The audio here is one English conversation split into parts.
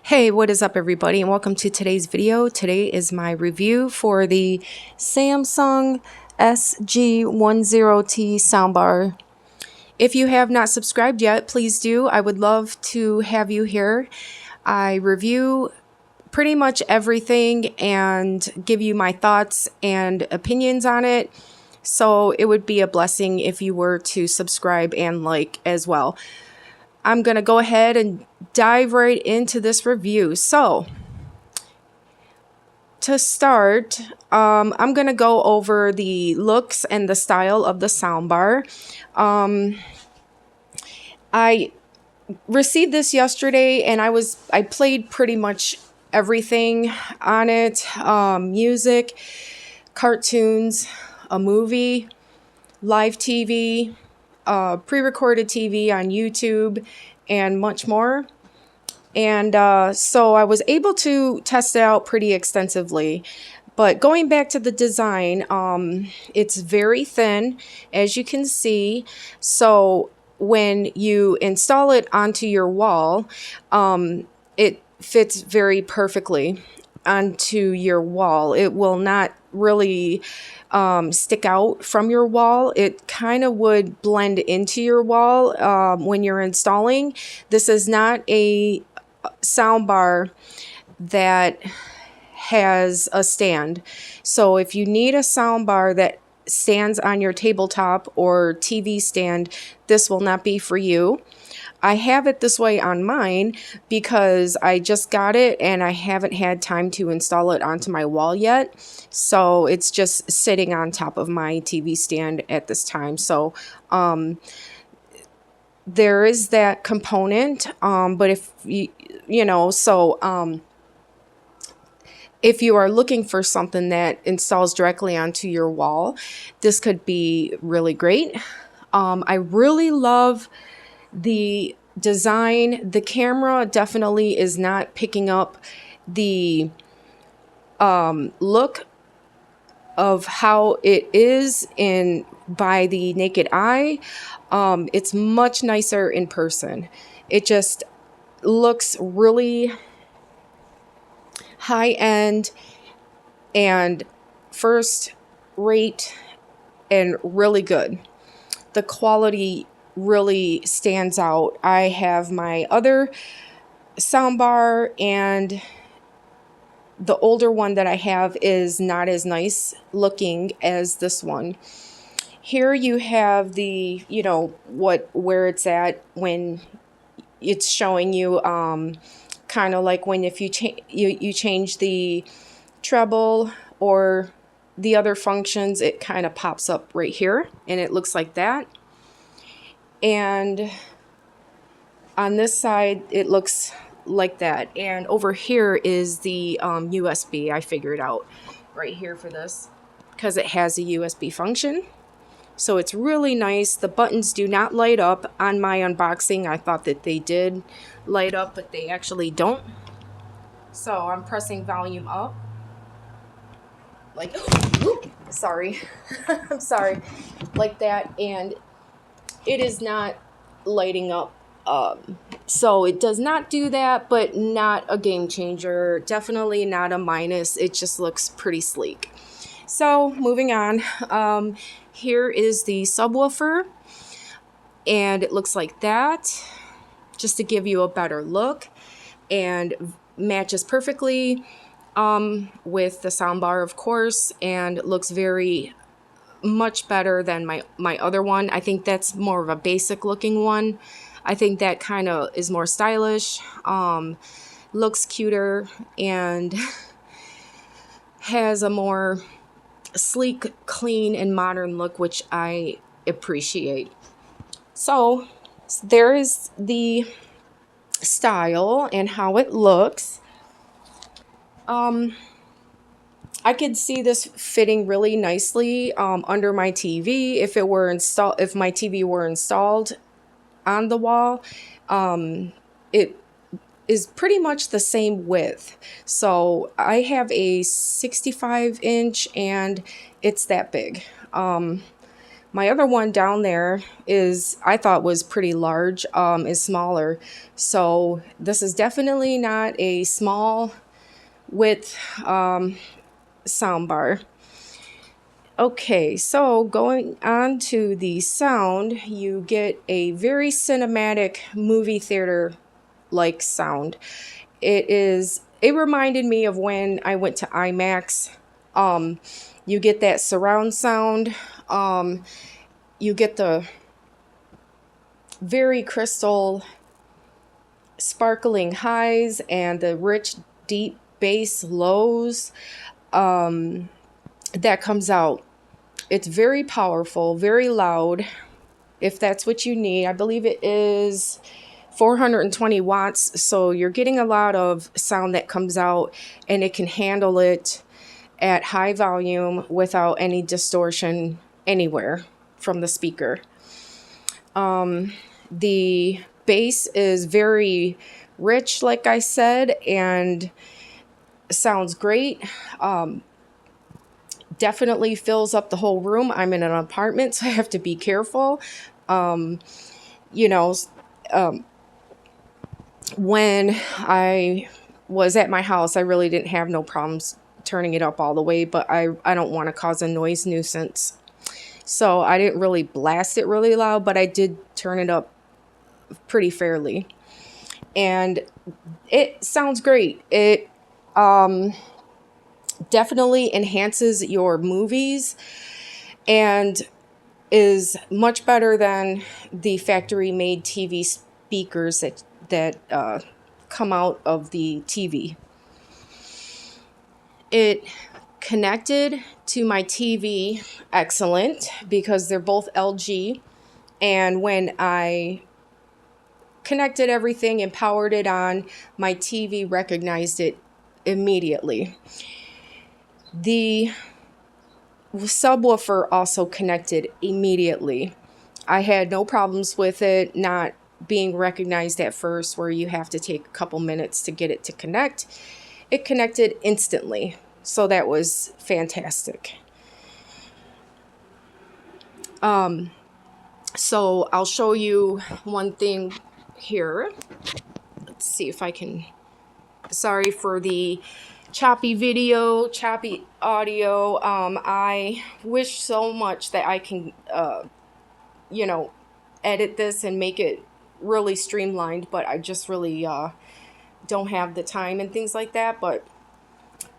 Hey, what is up everybody, and welcome to today's video. Today is my review for the Samsung SG10T soundbar. If you have not subscribed yet, please do. I would love to have you here. I review pretty much everything and give you my thoughts and opinions on it. So it would be a blessing if you were to subscribe and like as well. I'm going to go ahead and dive right into this review. So, to start, I'm going to go over the looks and the style of the soundbar. I received this yesterday and I played pretty much everything on it. Music, cartoons, a movie, live TV, pre-recorded TV on YouTube, and much more. And so I was able to test it out pretty extensively. But going back to the design, it's very thin, as you can see. So when you install it onto your wall, it fits very perfectly onto your wall. It will not really stick out from your wall. It kind of would blend into your wall when you're installing. This is not a soundbar that has a stand. So if you need a soundbar that stands on your tabletop or TV stand, this will not be for you. I have it this way on mine because I just got it and I haven't had time to install it onto my wall yet. So it's just sitting on top of my TV stand at this time. So there is that component, but if if you are looking for something that installs directly onto your wall, this could be really great. I really love the design. The camera definitely is not picking up the look of how it is by the naked eye. It's much nicer in person. It just looks really high end and first rate and really good. The quality really stands out. I have my other soundbar, and the older one that I have is not as nice looking as this one. Here you have the, where it's at when it's showing you, kind of like when if you change the treble or the other functions, it kind of pops up right here and it looks like that. And on this side it looks like that, and over here is the USB. I figured out right here for this because it has a USB function. So it's really nice. The buttons do not light up. On my unboxing I thought that they did light up, but they actually don't. So I'm pressing volume up like sorry I'm sorry, like that, and it is not lighting up. So it does not do that, but not a game changer, definitely not a minus. It just looks pretty sleek. So moving on, here is the subwoofer, and it looks like that, just to give you a better look, and matches perfectly with the soundbar, of course, and looks very much better than my other one. I think that's more of a basic looking one. I think that kind of is more stylish, looks cuter, and has a more sleek, clean, and modern look, which I appreciate. So there is the style and how it looks. I could see this fitting really nicely under my TV if my TV were installed on the wall. It is pretty much the same width. So I have a 65-inch and it's that big. My other one down there is, I thought was pretty large, is smaller. So this is definitely not a small width soundbar. Okay, so going on to the sound, you get a very cinematic movie theater like sound. It reminded me of when I went to IMAX. You get that surround sound. You get the very crystal sparkling highs and the rich deep bass lows that comes out. It's very powerful, very loud, if that's what you need. I believe it is 420 watts, so you're getting a lot of sound that comes out, and it can handle it at high volume without any distortion anywhere from the speaker. The bass is very rich, like I said, and sounds great. Definitely fills up the whole room. I'm in an apartment, so I have to be careful. You know, when I was at my house, I really didn't have no problems turning it up all the way, but I don't want to cause a noise nuisance. So I didn't really blast it really loud, but I did turn it up pretty fairly. And it sounds great. It definitely enhances your movies and is much better than the factory made TV speakers that come out of the TV. It connected to my TV excellent because they're both LG, and when I connected everything and powered it on, my TV recognized it immediately. The subwoofer also connected immediately. I had no problems with it not being recognized at first, where you have to take a couple minutes to get it to connect. It connected instantly, so that was fantastic. So I'll show you one thing here. Let's see if I can. Sorry for the choppy video, choppy audio. I wish so much that I can, edit this and make it really streamlined, but I just really don't have the time and things like that. But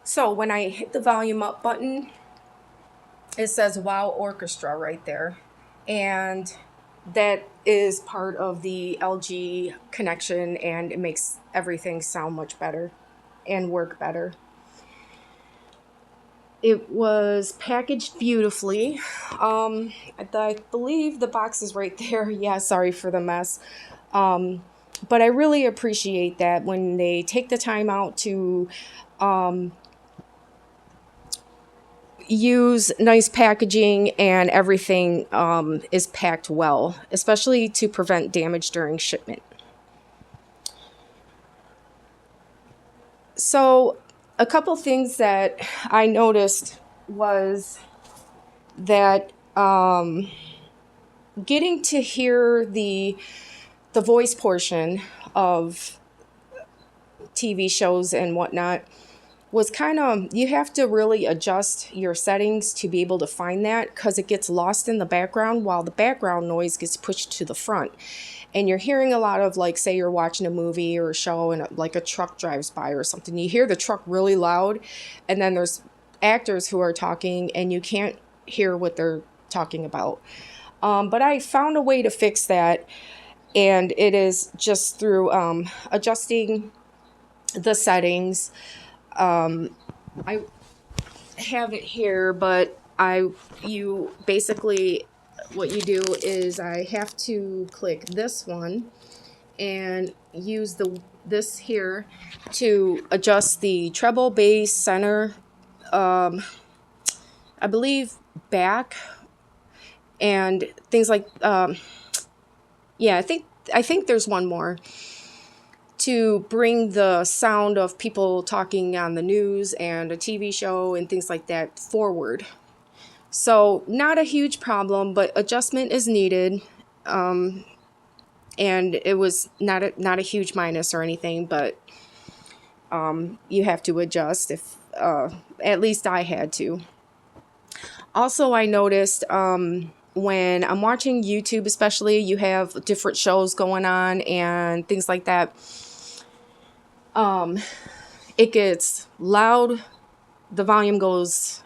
so when I hit the volume up button, it says Wow Orchestra right there, and that is part of the LG connection, and it makes everything sound much better and work better. It was packaged beautifully. I believe the box is right there. Yeah, sorry for the mess. But I really appreciate that when they take the time out to use nice packaging, and everything is packed well, especially to prevent damage during shipment. So a couple things that I noticed was that getting to hear the voice portion of TV shows and whatnot was kind of, you have to really adjust your settings to be able to find that, because it gets lost in the background while the background noise gets pushed to the front. And you're hearing a lot of, like, say you're watching a movie or a show and like a truck drives by or something. You hear the truck really loud, and then there's actors who are talking and you can't hear what they're talking about. But I found a way to fix that, and it is just through adjusting the settings. I have it here, but you basically, what you do is I have to click this one and use this here to adjust the treble, bass, center, I believe back, and things like yeah, I think there's one more, to bring the sound of people talking on the news and a TV show and things like that forward. So not a huge problem, but adjustment is needed. And it was not a huge minus or anything, but you have to adjust if at least I had to. Also, I noticed when I'm watching YouTube, especially, you have different shows going on and things like that. It gets loud. The volume goes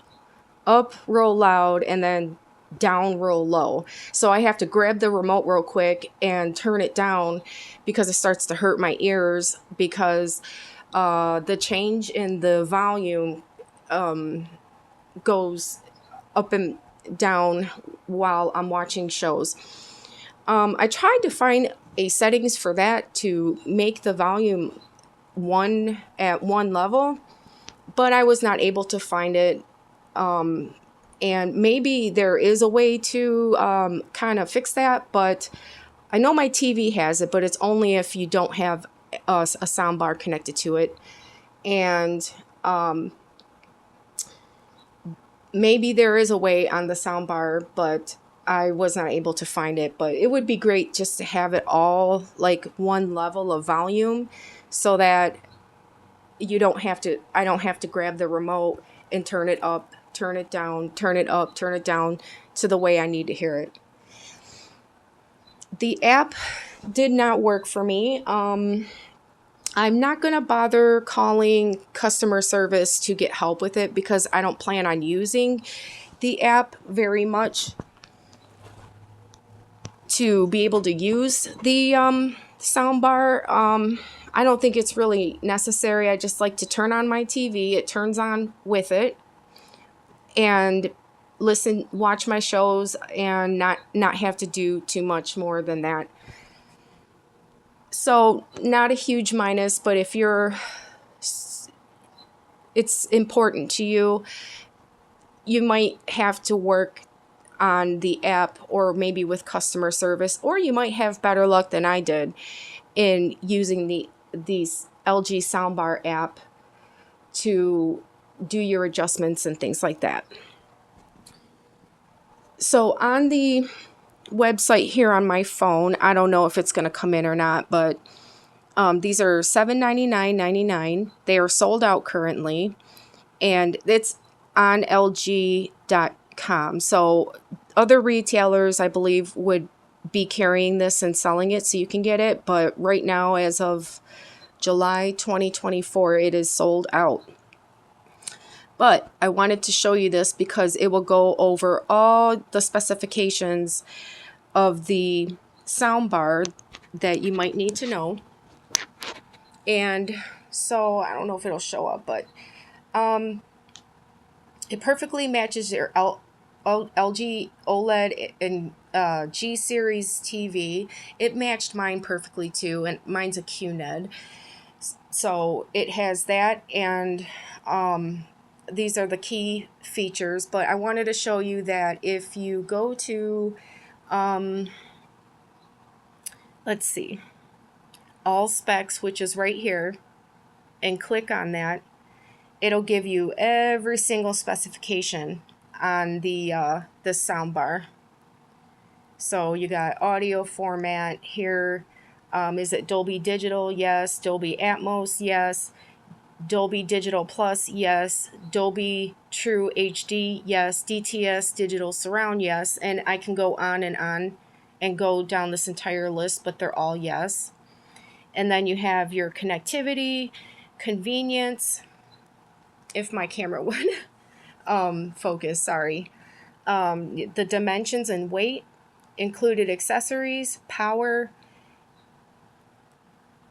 up real loud and then down real low. So I have to grab the remote real quick and turn it down because it starts to hurt my ears because the change in the volume goes up and down while I'm watching shows. I tried to find a settings for that to make the volume at one level, but I was not able to find it. And maybe there is a way to kind of fix that, but I know my TV has it, but it's only if you don't have a sound bar connected to it. And maybe there is a way on the sound bar, but I was not able to find it. But it would be great just to have it all like one level of volume so that I don't have to grab the remote and turn it up, turn it down, turn it up, turn it down to the way I need to hear it. The app did not work for me. I'm not going to bother calling customer service to get help with it because I don't plan on using the app very much to be able to use the soundbar. I don't think it's really necessary. I just like to turn on my TV. It turns on with it and watch my shows and not have to do too much more than that. So not a huge minus, but if it's important to you, you might have to work on the app or maybe with customer service, or you might have better luck than I did in using these LG Soundbar app to do your adjustments and things like that. So on the website here on my phone, I don't know if it's going to come in or not, but these are $799.99. They are sold out currently, and it's on LG.com. So other retailers, I believe, would be carrying this and selling it so you can get it, but right now, as of July 2024, it is sold out. But I wanted to show you this because it will go over all the specifications of the soundbar that you might need to know. And so I don't know if it'll show up, but it perfectly matches your LG OLED and G series TV. It matched mine perfectly too, and mine's a QNED. So it has that, and these are the key features. But I wanted to show you that if you go to, let's see, all specs, which is right here, and click on that, it'll give you every single specification on the soundbar. So you got audio format here. Is it Dolby Digital? Yes. Dolby Atmos? Yes. Dolby Digital Plus? Yes. Dolby True HD? Yes. DTS Digital Surround? Yes. And I can go on and go down this entire list, but they're all yes. And then you have your connectivity, convenience, if my camera would focus, sorry. The dimensions and weight, included accessories, power,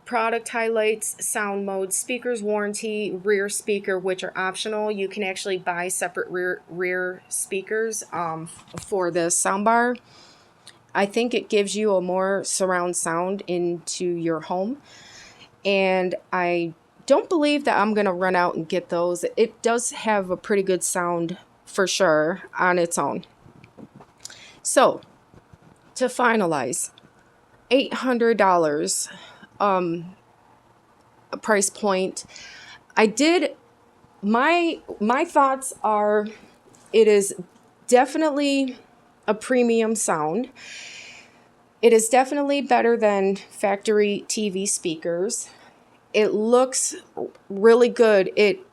product highlights, sound mode, speakers warranty, rear speaker, which are optional. You can actually buy separate rear speakers for the soundbar. I think it gives you a more surround sound into your home. And I don't believe that I'm going to run out and get those. It does have a pretty good sound for sure on its own. So, to finalize, $800 a price point. My thoughts are it is definitely a premium sound. It is definitely better than factory TV speakers. It looks really good. It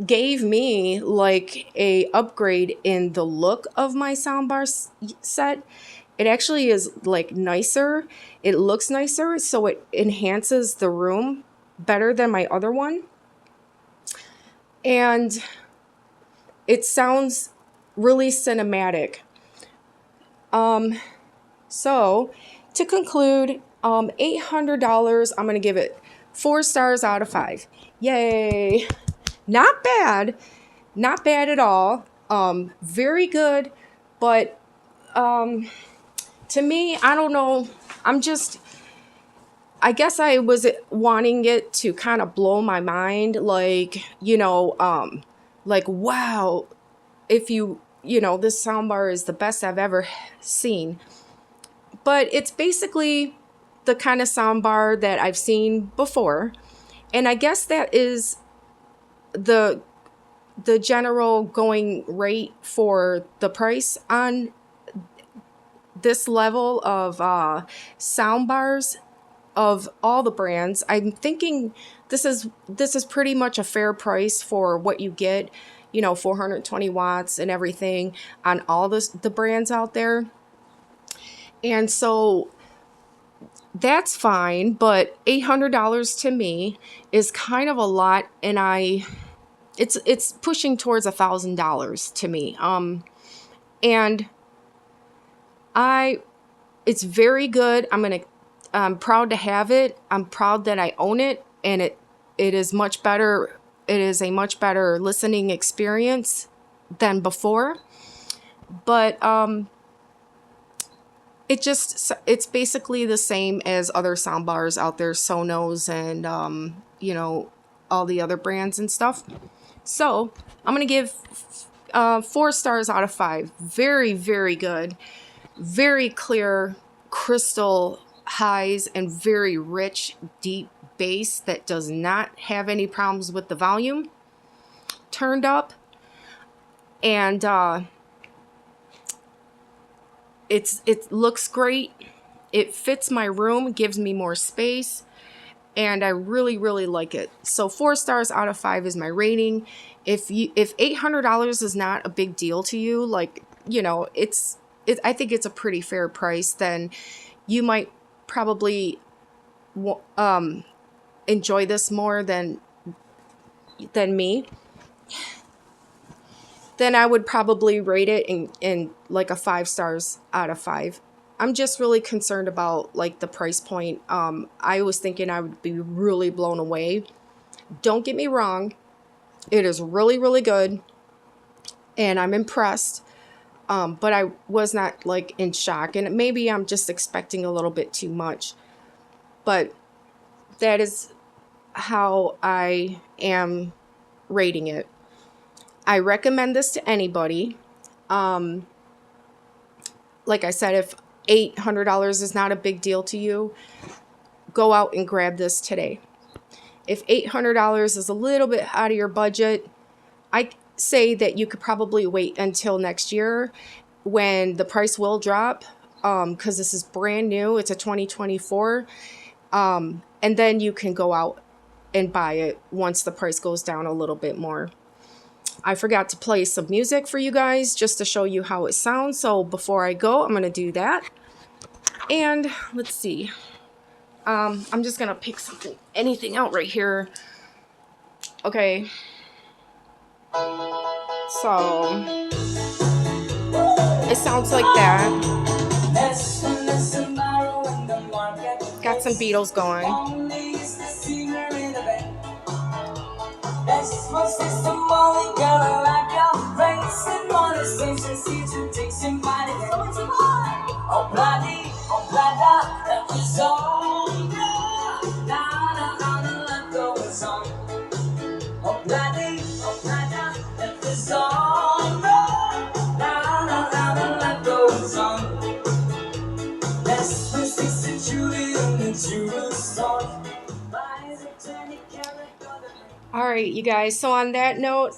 gave me like a upgrade in the look of my soundbar set. It actually is like nicer. It looks nicer, so it enhances the room better than my other one. And it sounds really cinematic. So to conclude, $800, I'm going to give it 4 stars out of 5. Yay. Not bad. Not bad at all. Very good. But to me, I don't know. I guess I was wanting it to kind of blow my mind. Like, like, wow, if this soundbar is the best I've ever seen. But it's basically the kind of soundbar that I've seen before. And I guess that is the general going rate for the price on this level of soundbars of all the brands. I'm thinking this is pretty much a fair price for what you get, 420 watts and everything on all the brands out there. And so that's fine, but $800 to me is kind of a lot, and it's pushing towards $1,000 to me. And it's very good. I'm proud to have it. I'm proud that I own it, and it is much better. It is a much better listening experience than before. But it's basically the same as other soundbars out there, Sonos and all the other brands and stuff. So I'm gonna give 4 stars out of 5. Very, very good. Very clear, crystal highs, and very rich, deep bass that does not have any problems with the volume turned up. And it looks great. It fits my room, gives me more space, and I really, really like it. So 4 stars out of 5 is my rating. If $800 is not a big deal to you, like, I think it's a pretty fair price, then you might probably enjoy this more than me. Then I would probably rate it in like a 5 stars out of 5. I'm just really concerned about like the price point. I was thinking I would be really blown away. Don't get me wrong. It is really, really good. And I'm impressed. But I was not like in shock. And maybe I'm just expecting a little bit too much. But that is how I am rating it. I recommend this to anybody. Like I said, if $800 is not a big deal to you, go out and grab this today. If $800 is a little bit out of your budget, I say that you could probably wait until next year when the price will drop, because this is brand new. It's a 2024. And then you can go out and buy it once the price goes down a little bit more. I forgot to play some music for you guys just to show you how it sounds. So before I go, I'm going to do that. And let's see. I'm just going to pick anything out right here. Okay. So it sounds like that. Got some Beatles going. All right, you guys. So on that note,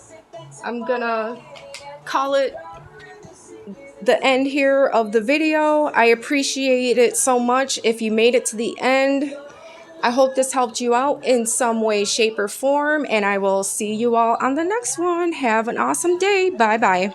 I'm gonna call it the end here of the video. I appreciate it so much if you made it to the end. I hope this helped you out in some way, shape, or form, and I will see you all on the next one. Have an awesome day. Bye-bye.